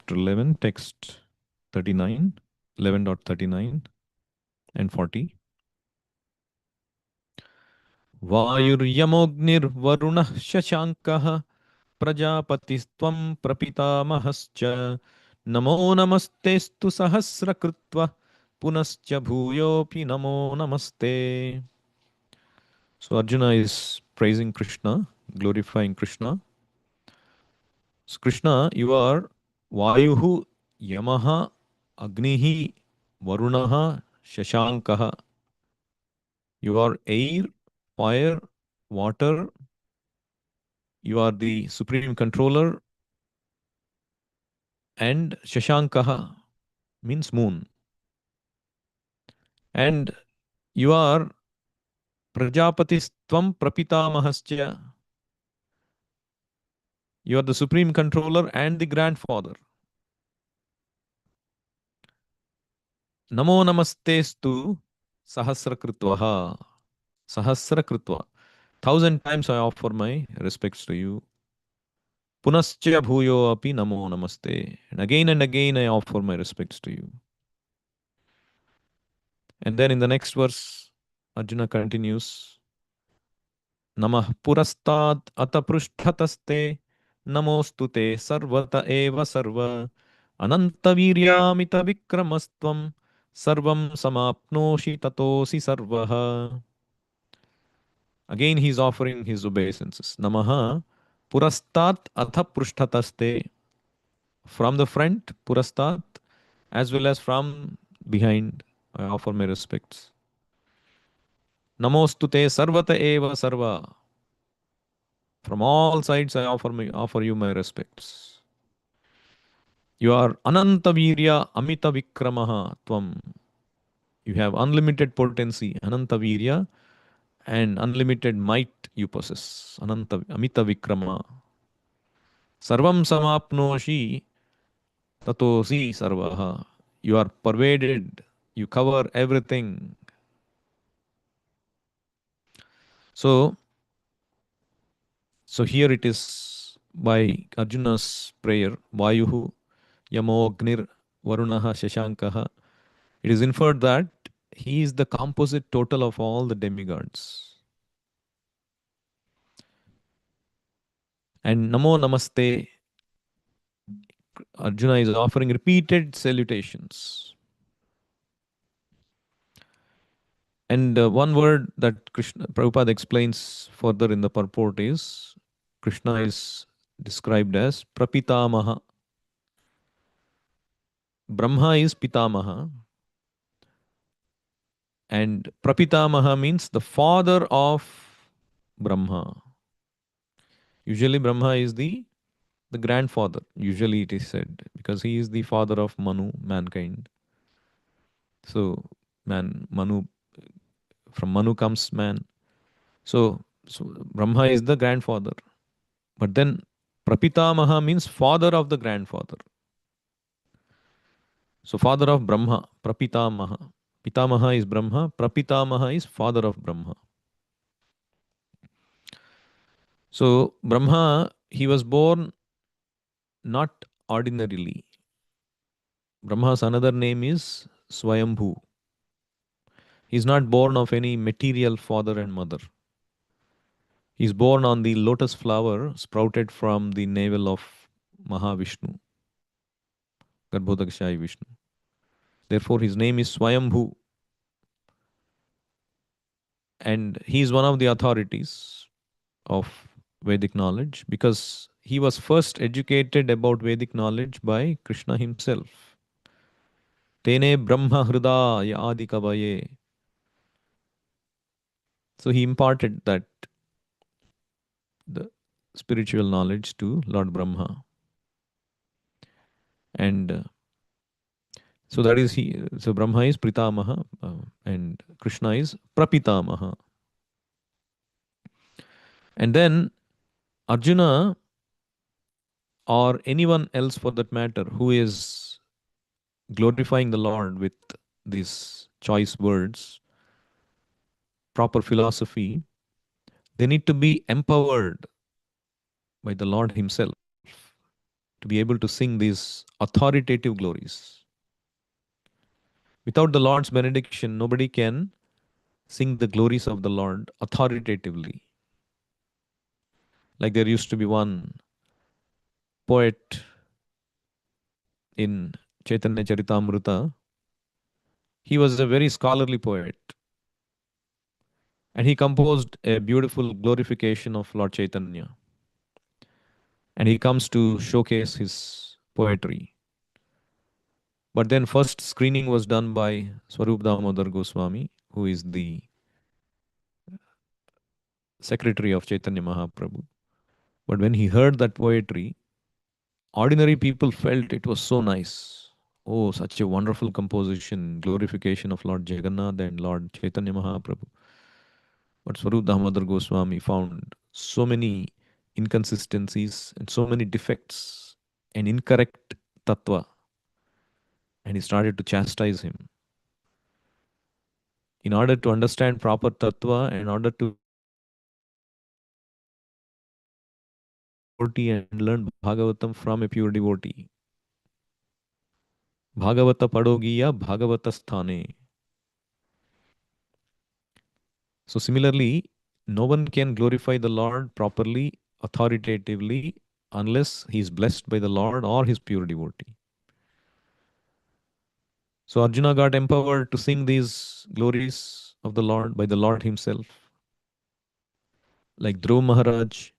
chapter 11, text 39, 11.39 and 40. Vayuryamognirvarunah shashankah prajapatistvam prapitamahascha namo namastestu sahasrakritva punascha bhuyopi namo namaste. So Arjuna is praising Krishna, glorifying Krishna. So Krishna, you are Vayuhu, Yamaha, Agnihi, Varunaha, Shashankaha. You are air, fire, water. You are the supreme controller. And Shashankaha means moon. And you are Prajapatistvam Prapitamahascha. You are the supreme controller and the grandfather. Namo namastestu sahasrakritvaha. Sahasrakritva. 1,000 times I offer my respects to you. Punascha bhuyo api namo namaste. And again I offer my respects to you. And then in the next verse, Arjuna continues, Namah purastad ataprusthataste namostute sarvata eva sarva anantaviryamita vikramastvam sarvam samapnoshi tatosi sarvaha. Again he is offering his obeisances. Namaha purastat atha prusthataste. From the front, purastat, as well as from behind, I offer my respects. Namostute sarvata eva sarva. From all sides, I offer you my respects. You are ananta virya amita vikramaha tvam. You have unlimited potency, ananta virya, and unlimited might you possess. Ananta amita vikrama. Sarvam samapnoshi tatosi sarvaha. You are pervaded. You cover everything. So here it is by Arjuna's prayer, Vayuhu, Yamo, Agnir, Varunaha, Shashankaha. It is inferred that he is the composite total of all the demigods. And Namo Namaste, Arjuna is offering repeated salutations. And one word that Prabhupada explains further in the purport is Krishna is described as Prapitamaha. Brahma is Pitamaha. And Prapitamaha means the father of Brahma. Usually Brahma is the grandfather. Usually it is said because he is the father of Manu, mankind. So Manu, from Manu comes man. So Brahma is the grandfather. But then Prapitamaha means father of the grandfather. So father of Brahma, Prapitamaha. Pitamaha is Brahma, Prapitamaha is father of Brahma. So Brahma, he was born not ordinarily. Brahma's another name is Swayambhu. He is not born of any material father and mother. He is born on the lotus flower sprouted from the navel of Mahavishnu, Garbhodakashayi Vishnu. Therefore, his name is Swayambhu. And he is one of the authorities of Vedic knowledge because he was first educated about Vedic knowledge by Krishna himself. Tene Brahma Hridaya Adi Kavaye. So he imparted the spiritual knowledge to Lord Brahma. And so that is he. So Brahma is Pritamaha and Krishna is Prapitamaha. And then Arjuna or anyone else for that matter who is glorifying the Lord with these choice words, proper philosophy, they need to be empowered by the Lord himself to be able to sing these authoritative glories. Without the Lord's benediction, nobody can sing the glories of the Lord authoritatively. Like there used to be one poet in Chaitanya Charitamrita. He was a very scholarly poet, and he composed a beautiful glorification of Lord Chaitanya. And he comes to showcase his poetry. But then first screening was done by Swarup Damodar Goswami, who is the secretary of Chaitanya Mahaprabhu. But when he heard that poetry, ordinary people felt it was so nice. Oh, such a wonderful composition, glorification of Lord Jagannath and Lord Chaitanya Mahaprabhu. But Swarup Damodar Goswami found so many inconsistencies and so many defects and incorrect tattva, and he started to chastise him. In order to understand proper tattva, in order to devotee and learn Bhagavatam from a pure devotee. Bhagavata padogiya Bhagavata sthane. So similarly, no one can glorify the Lord properly, authoritatively, unless he is blessed by the Lord or his pure devotee. So Arjuna got empowered to sing these glories of the Lord by the Lord himself. Like Dhruv Maharaj,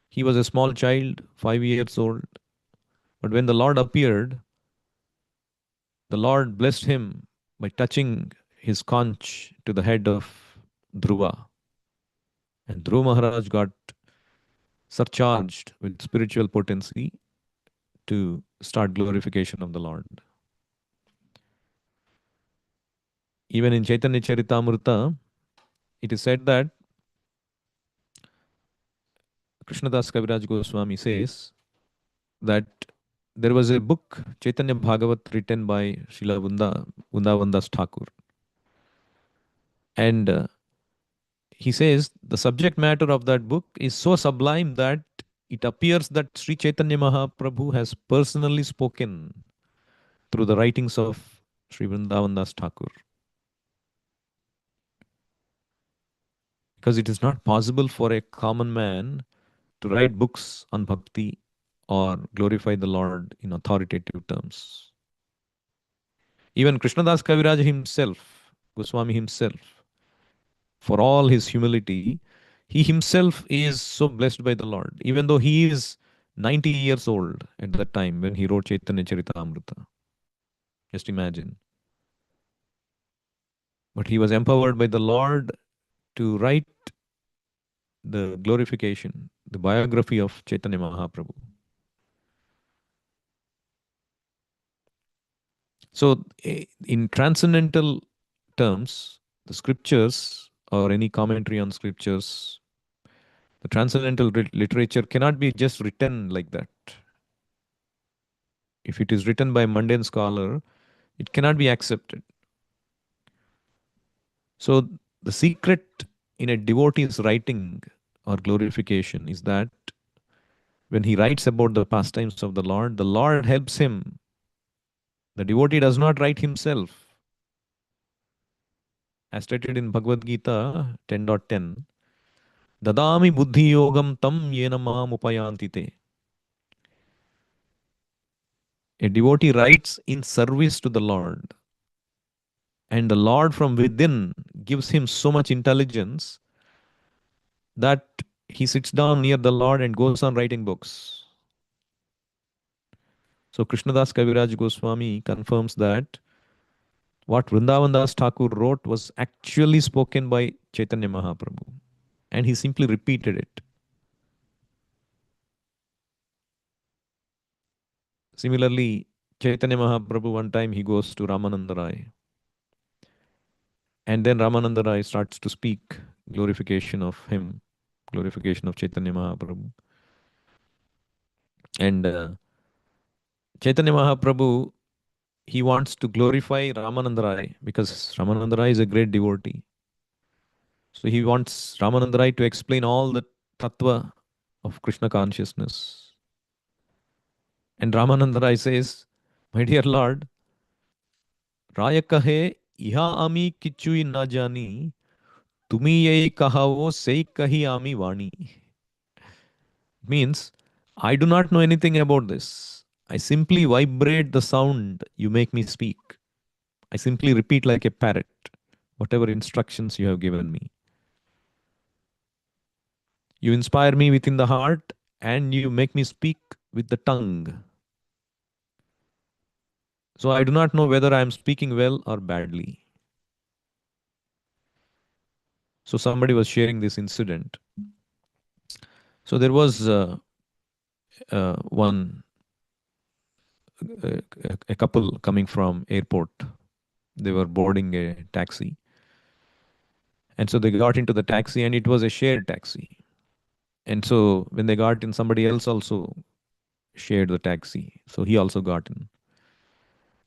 he was a small child, 5 years old. But when the Lord appeared, the Lord blessed him by touching his conch to the head of Dhruva. And Dhruv Maharaj got surcharged with spiritual potency to start glorification of the Lord. Even in Chaitanya Charitamrita, it is said that Krishnadas Kaviraj Goswami says that there was a book, Chaitanya Bhagavat, written by Srila Vrindavandas Thakur. And he says the subject matter of that book is so sublime that it appears that Sri Chaitanya Mahaprabhu has personally spoken through the writings of Sri Vrindavandas Thakur. Because it is not possible for a common man to write books on bhakti or glorify the Lord in authoritative terms. Even Krishnadas Kaviraj himself, Goswami himself, for all his humility, he himself is so blessed by the Lord, even though he is 90 years old at that time when he wrote Chaitanya Charitamrita. Just imagine. But he was empowered by the Lord to write the glorification, the biography of Chaitanya Mahaprabhu. So, in transcendental terms, the scriptures or any commentary on scriptures, the transcendental literature cannot be just written like that. If it is written by a mundane scholar, it cannot be accepted. So, the secret in a devotee's writing or glorification is that when he writes about the pastimes of the Lord helps him. The devotee does not write himself. As stated in Bhagavad Gita 10.10, Dadami buddhi yogam tam yena mam upayantite. A devotee writes in service to the Lord, and the Lord from within gives him so much intelligence that he sits down near the Lord and goes on writing books. So Krishnadas Kaviraj Goswami confirms that what Vrindavan Das Thakur wrote was actually spoken by Chaitanya Mahaprabhu, and he simply repeated it. Similarly, Chaitanya Mahaprabhu, one time he goes to Ramananda Rai, and then Ramananda Rai starts to speak glorification of him, glorification of Chaitanya Mahaprabhu. And Chaitanya Mahaprabhu, he wants to glorify Ramananda Rai because Ramananda Rai is a great devotee. So he wants Ramananda Rai to explain all the tattva of Krishna consciousness. And Ramananda Rai says, my dear Lord, Raya kahe, iha ami kichui na jani, tumi yei kahavo sei kahi ami vani. Means, I do not know anything about this. I simply vibrate the sound you make me speak. I simply repeat like a parrot whatever instructions you have given me. You inspire me within the heart and you make me speak with the tongue. So I do not know whether I am speaking well or badly. So somebody was sharing this incident. So there was one a couple coming from airport. They were boarding a taxi, and so they got into the taxi, and it was a shared taxi. And so when they got in, somebody else also shared the taxi, so he also got in.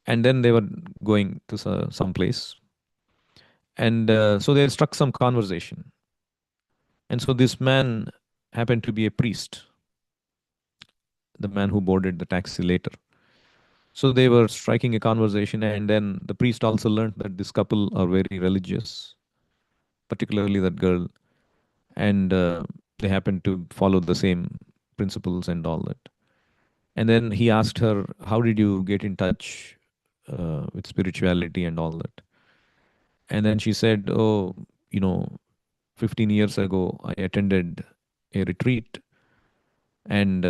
And then they were going to some place, and so they struck some conversation. And so this man happened to be a priest, the man who boarded the taxi later. So they were striking a conversation, and then the priest also learned that this couple are very religious, particularly that girl, and they happened to follow the same principles and all that. And then he asked her, how did you get in touch with spirituality and all that? And then she said, oh, you know, 15 years ago, I attended a retreat, and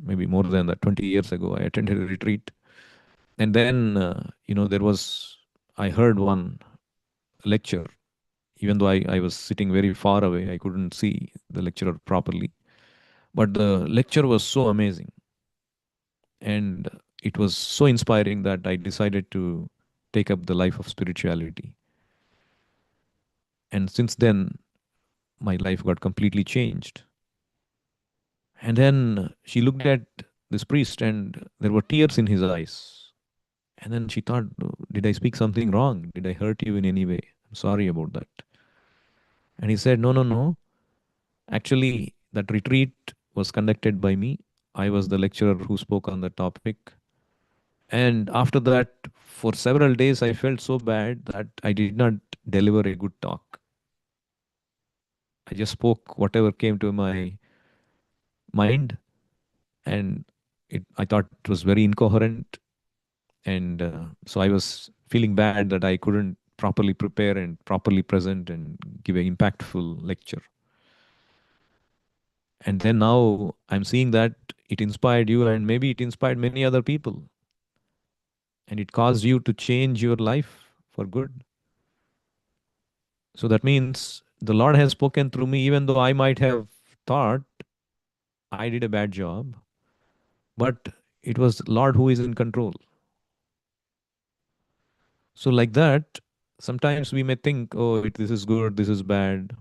maybe more than that, 20 years ago, I attended a retreat. And then, there was, I heard one lecture, even though I was sitting very far away, I couldn't see the lecturer properly. But the lecture was so amazing. And it was so inspiring that I decided to take up the life of spirituality. And since then, my life got completely changed. And then she looked at this priest, and there were tears in his eyes. And then she thought, did I speak something wrong? Did I hurt you in any way? I'm sorry about that. And he said, no, no, no. Actually, that retreat was conducted by me. I was the lecturer who spoke on the topic. And after that, for several days, I felt so bad that I did not deliver a good talk. I just spoke whatever came to my mind, and I thought it was very incoherent. And so I was feeling bad that I couldn't properly prepare and properly present and give an impactful lecture. And then now I'm seeing that it inspired you, and maybe it inspired many other people, and it caused you to change your life for good. So that means the Lord has spoken through me, even though I might have thought I did a bad job, but it was Lord who is in control. So, like that, sometimes we may think, oh, this is good, this is bad.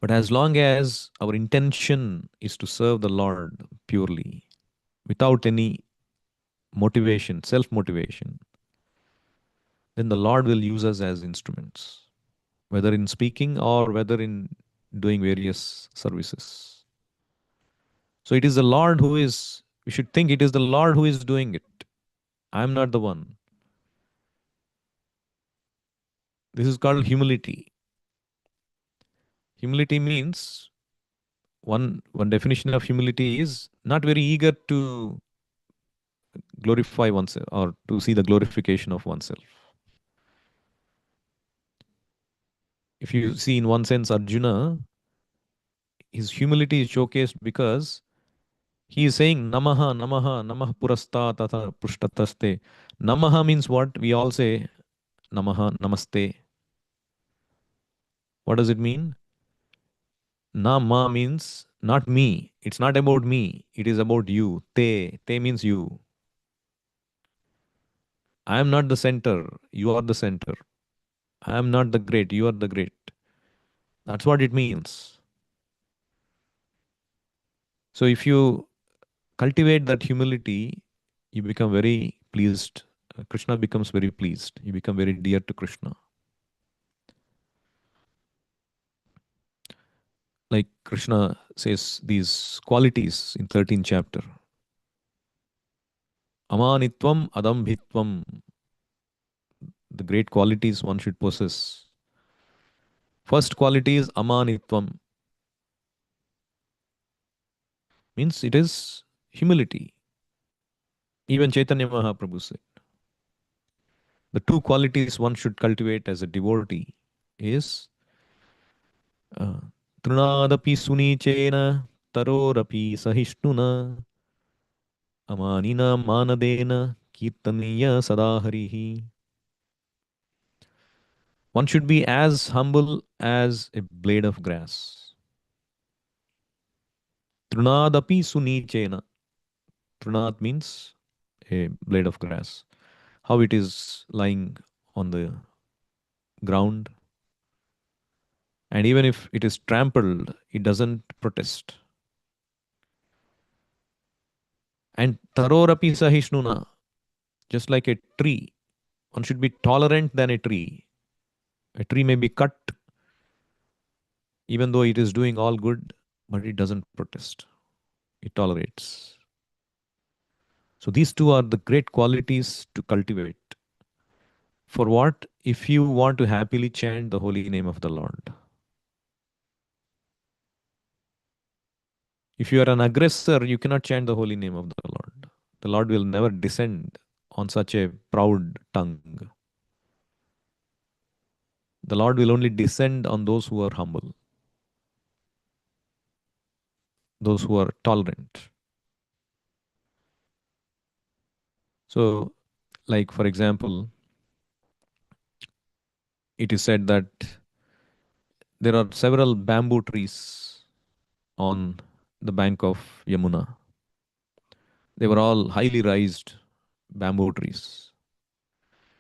But as long as our intention is to serve the Lord purely, without any motivation, self motivation, then the Lord will use us as instruments, whether in speaking or whether in doing various services. So it is the Lord who is, we should think it is the Lord who is doing it. I'm not the one. This is called humility. Humility means one definition of humility is not very eager to glorify oneself or to see the glorification of oneself. If you see in one sense Arjuna, his humility is showcased because he is saying Namaha, Namaha, Namah Purasta Tata Pushtataste. Namaha means what? We all say Namaha, Namaste. What does it mean? Nama means not me. It's not about me. It is about you. Te. Te means you. I am not the center. You are the center. I am not the great. You are the great. That's what it means. So if you cultivate that humility, you become very pleased. Krishna becomes very pleased. You become very dear to Krishna. Like Krishna says these qualities in 13th chapter. Amanitvam, adambhitvam, the great qualities one should possess. First quality is amanitvam, means it is humility. Even Chaitanya Mahaprabhu said the two qualities one should cultivate as a devotee is uh, trunadapi sunichena tarorapi sahishnuna amanina manadena kirtaniya sadaharihi. One should be as humble as a blade of grass. Trunadapi sunichena. Trunad means a blade of grass. How it is lying on the ground, and even if it is trampled, it doesn't protest. And tarorapi sahishnuna, just like a tree, one should be tolerant than a tree. A tree may be cut, even though it is doing all good, but it doesn't protest. It tolerates. So these two are the great qualities to cultivate. For what? If you want to happily chant the holy name of the Lord. If you are an aggressor, you cannot chant the holy name of the Lord. The Lord will never descend on such a proud tongue. The Lord will only descend on those who are humble, those who are tolerant. So, like for example, it is said that there are several bamboo trees on the bank of Yamuna. They were all highly raised bamboo trees.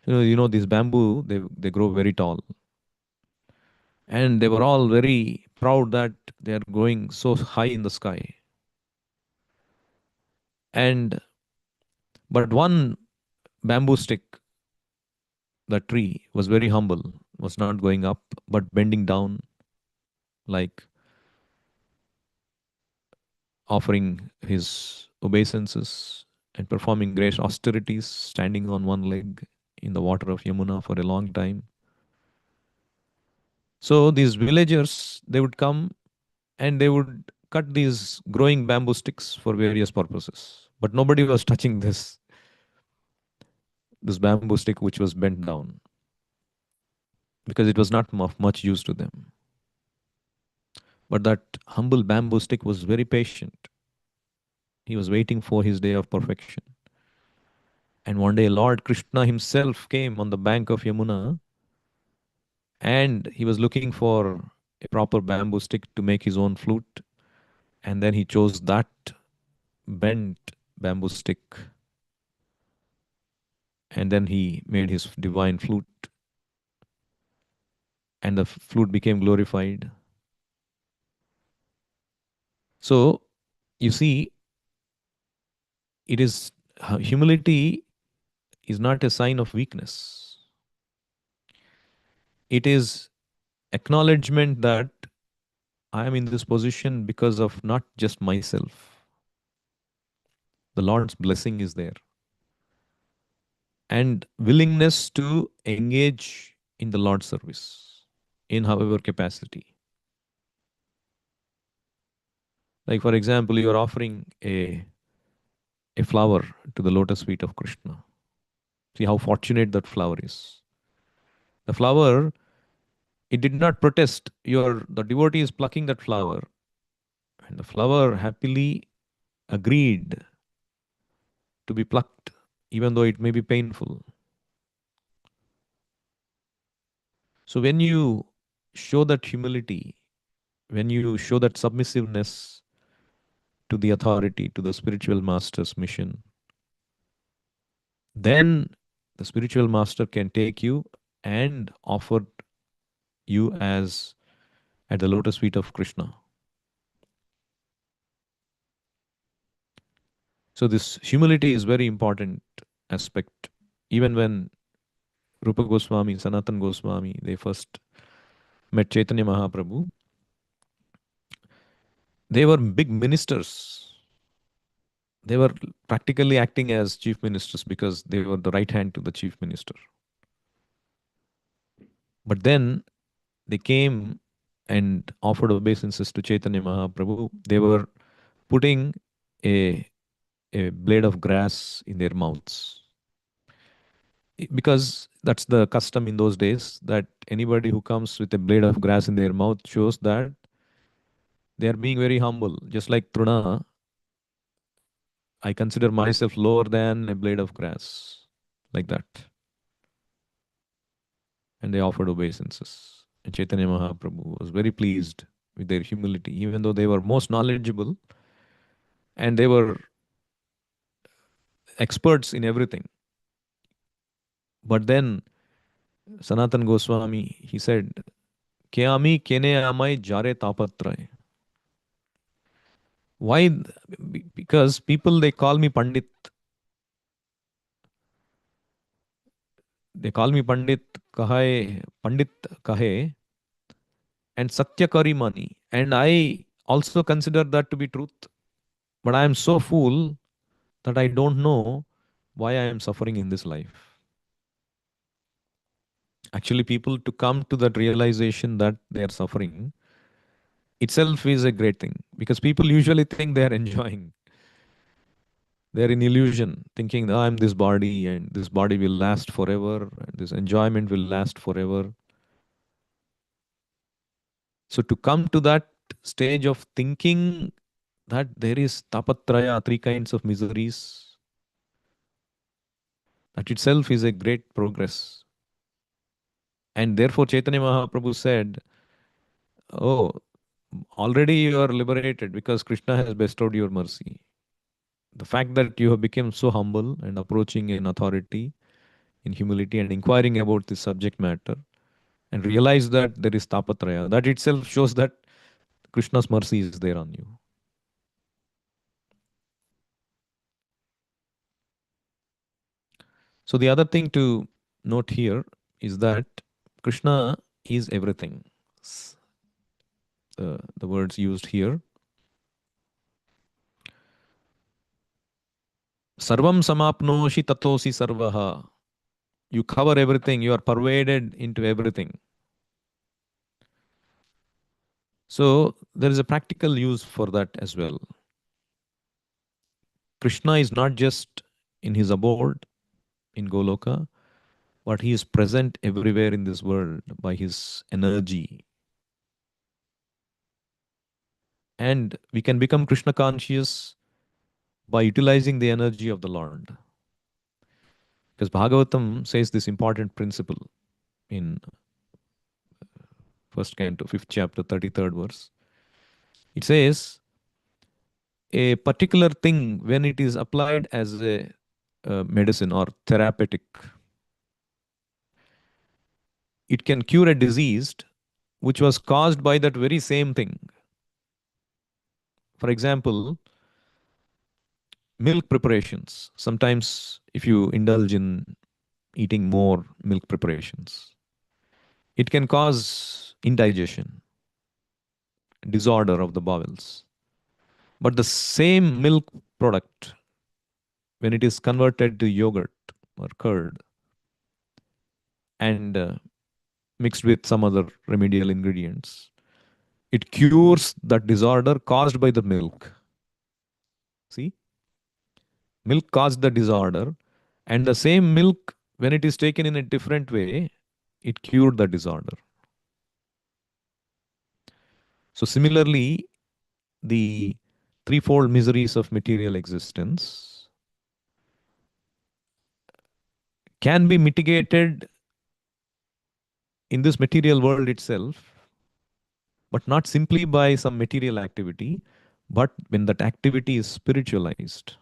You know these bamboo, they grow very tall. And they were all very proud that they are going so high in the sky. And but one bamboo stick, the tree, was very humble, was not going up, but bending down, like offering his obeisances and performing great austerities, standing on one leg in the water of Yamuna for a long time. So these villagers, they would come and they would cut these growing bamboo sticks for various purposes. But nobody was touching this bamboo stick which was bent down, because it was not of much use to them. But that humble bamboo stick was very patient. He was waiting for his day of perfection. And one day, Lord Krishna himself came on the bank of Yamuna, and he was looking for a proper bamboo stick to make his own flute. And then he chose that bent bamboo stick. And then he made his divine flute, and the flute became glorified. So, you see, it is humility is not a sign of weakness. It is acknowledgement that I am in this position because of not just myself. The Lord's blessing is there. And willingness to engage in the Lord's service in however capacity. Like, for example, you are offering a flower to the lotus feet of Krishna. See how fortunate that flower is. The flower, it did not protest. The devotee is plucking that flower, and the flower happily agreed to be plucked, even though it may be painful. So when you show that humility, when you show that submissiveness to the authority, to the spiritual master's mission, then the spiritual master can take you and offer you as at the lotus feet of Krishna. So this humility is very important aspect. Even when Rupa Goswami, Sanatan Goswami, they first met Chaitanya Mahaprabhu, they were big ministers. They were practically acting as chief ministers because they were the right hand to the chief minister. But then they came and offered obeisances to Chaitanya Mahaprabhu. They were putting a, a blade of grass in their mouths. Because that's the custom in those days, that anybody who comes with a blade of grass in their mouth shows that they are being very humble. Just like Truna, I consider myself lower than a blade of grass, like that. And they offered obeisances. And Chaitanya Mahaprabhu was very pleased with their humility, even though they were most knowledgeable and they were experts in everything. But then Sanatan Goswami, he said, Keami kene amai jare tapatray. Why? Because people, they call me Pandit. They call me Pandit kahe, and Satyakari Mani. And I also consider that to be truth. But I am so fool that I don't know why I am suffering in this life. Actually, people to come to that realization that they are suffering itself is a great thing, because people usually think they are enjoying. They're in illusion, thinking, "Oh, I'm this body and this body will last forever, and this enjoyment will last forever." So, to come to that stage of thinking that there is tapatraya, three kinds of miseries, that itself is a great progress. And therefore, Chaitanya Mahaprabhu said, "Oh, already you are liberated because Krishna has bestowed your mercy. The fact that you have become so humble and approaching an authority in humility and inquiring about this subject matter and realize that there is tapatraya, that itself shows that Krishna's mercy is there on you." So the other thing to note here is that Krishna is everything. The words used here, Sarvam samapnoshi tatosi sarvaha. You cover everything, you are pervaded into everything. So there is a practical use for that as well. Krishna is not just in his abode in Goloka, but he is present everywhere in this world by his energy. And we can become Krishna conscious by utilizing the energy of the Lord. Because Bhagavatam says this important principle in first canto, fifth chapter, 33rd verse. It says, a particular thing, when it is applied as a medicine or therapeutic, it can cure a disease which was caused by that very same thing. For example, milk preparations. Sometimes, if you indulge in eating more milk preparations, it can cause indigestion, disorder of the bowels. But the same milk product, when it is converted to yogurt or curd and mixed with some other remedial ingredients, it cures that disorder caused by the milk. See, milk caused the disorder, and the same milk, when it is taken in a different way, it cured the disorder. So, similarly, the threefold miseries of material existence can be mitigated in this material world itself, but not simply by some material activity, but when that activity is spiritualized.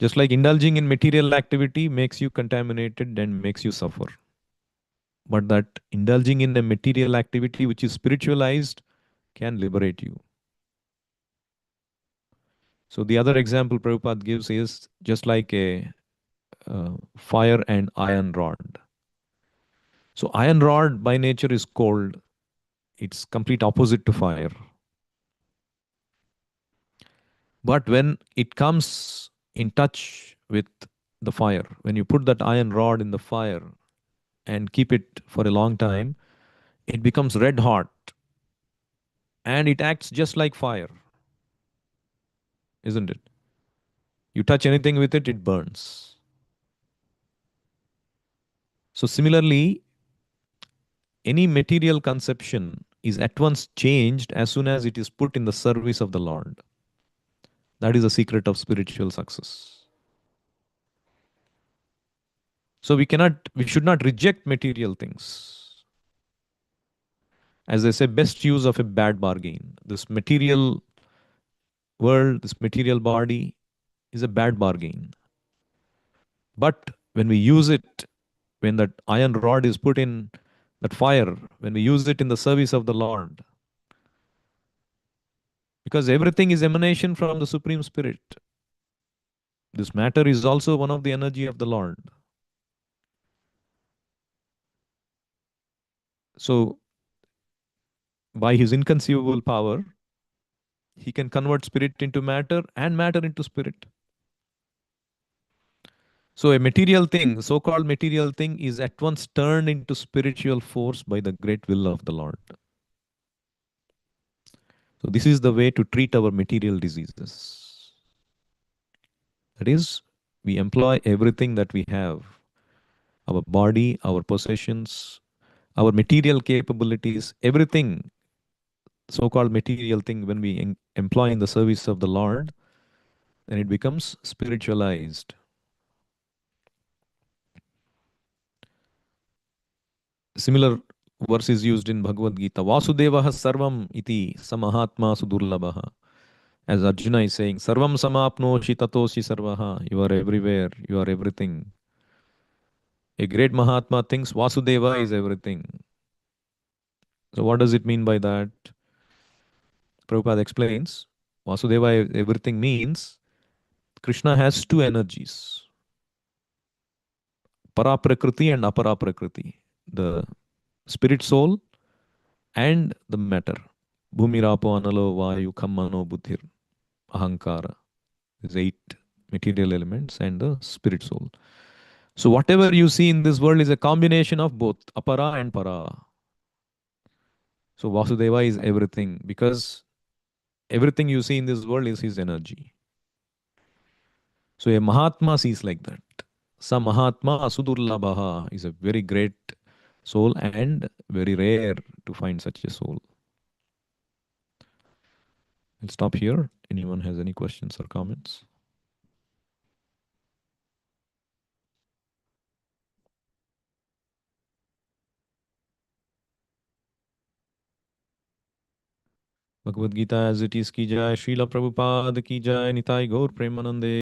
Just like indulging in material activity makes you contaminated and makes you suffer. But that indulging in a material activity which is spiritualized can liberate you. So the other example Prabhupada gives is just like a fire and iron rod. So iron rod by nature is cold. It's complete opposite to fire. But when it comes in touch with the fire, when you put that iron rod in the fire and keep it for a long time, it becomes red hot and it acts just like fire, isn't it? You touch anything with it, it burns. So, similarly, any material conception is at once changed as soon as it is put in the service of the Lord. That is the secret of spiritual success. So we should not reject material things. As I say, best use of a bad bargain. This material world, this material body is a bad bargain. But when we use it, when that iron rod is put in that fire, when we use it in the service of the Lord, because everything is emanation from the Supreme Spirit. This matter is also one of the energy of the Lord. So, by his inconceivable power, he can convert spirit into matter and matter into spirit. So, a material thing, so called material thing, is at once turned into spiritual force by the great will of the Lord. So, this is the way to treat our material diseases. That is, we employ everything that we have, our body, our possessions, our material capabilities, everything, so called material thing, when we employ in the service of the Lord, then it becomes spiritualized. Similar verse is used in Bhagavad Gita. Vasudevaha sarvam iti samahatma sudurlabhaha. As Arjuna is saying, Sarvam samapnoshi tatosi sarvaha. You are everywhere. You are everything. A great Mahatma thinks Vasudeva is everything. So what does it mean by that? Prabhupada explains, Vasudeva everything means Krishna has two energies, para prakriti and apara prakriti, the spirit soul and the matter. Bhumirapo analo vayu khammano buddhir ahankara. These eight material elements and the spirit soul. So whatever you see in this world is a combination of both apara and para. So Vasudeva is everything because everything you see in this world is his energy. So a Mahatma sees like that. Sa Mahatma Asudurlabhaha is a very great soul and very rare to find such a soul. I'll stop here. Anyone has any questions or comments? Bhagavad Gita as it is ki jai, Srila Prabhupada ki jai, Nitai Gaur Premanande.